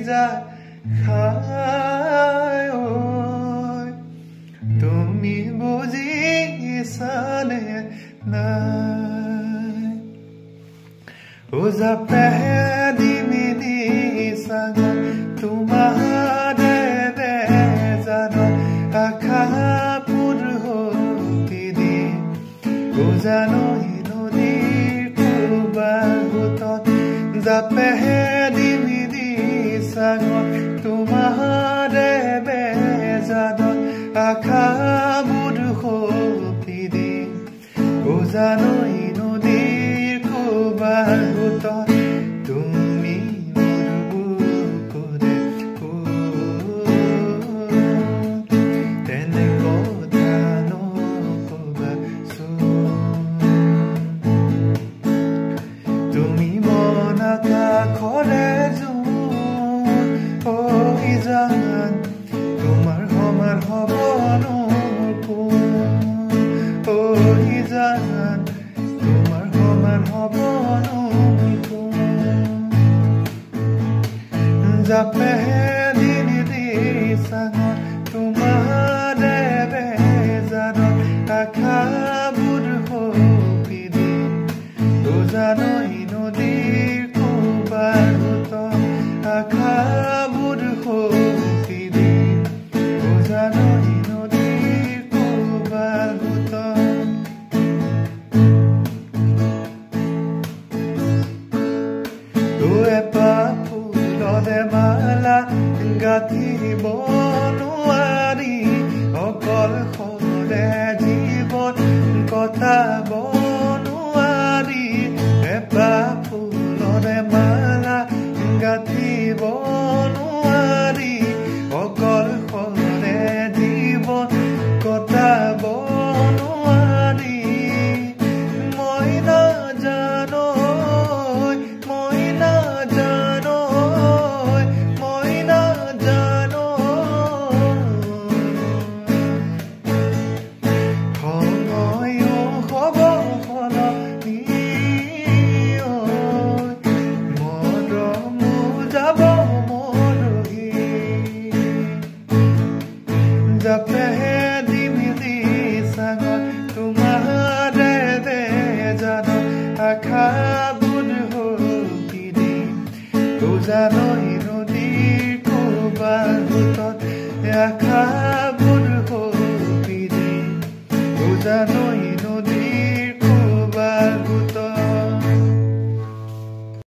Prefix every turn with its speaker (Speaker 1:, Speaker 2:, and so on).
Speaker 1: যা খায় তুমি বুজিছানে নাই ওজা পেহে দিমিনি সাগ তোমাৰ বেজান আশা পুৰ হতি ওজানো নদীৰ কুবাহুতত জাপেহে দিমিনি সাগ তোমাৰ বেজান আশা পুৰ হতি ওজানো নদীৰ কুবাহুতত তুমি তোমাৰ সমান হ'ব জান তোমাৰ সমান হ'ব জাপেহে দিনি চাঙ তোমাৰ বেজানত আশা বুধ হপি দি জানৈ নদীৰ কুবাহুত আশা বুধ হপি দি জানৈ নদীৰ কুবাহুত ফুলৰে মালা গাঁঠিব নোৱাৰি অকল সৰে জীৱন কটাব নোৱাৰি এপাহ ফুলৰে মালা গাঁঠিব নোৱাৰি অকল সৰে জীৱন কটাব নোৱাৰি মই নাজানো জাপেহে দিমিনি চাঙ তোমাৰ বেজানত আশা বুধ হপি দি জানৈ নদীৰ কুবাহুতত আশা বুধ হপি দি জানৈ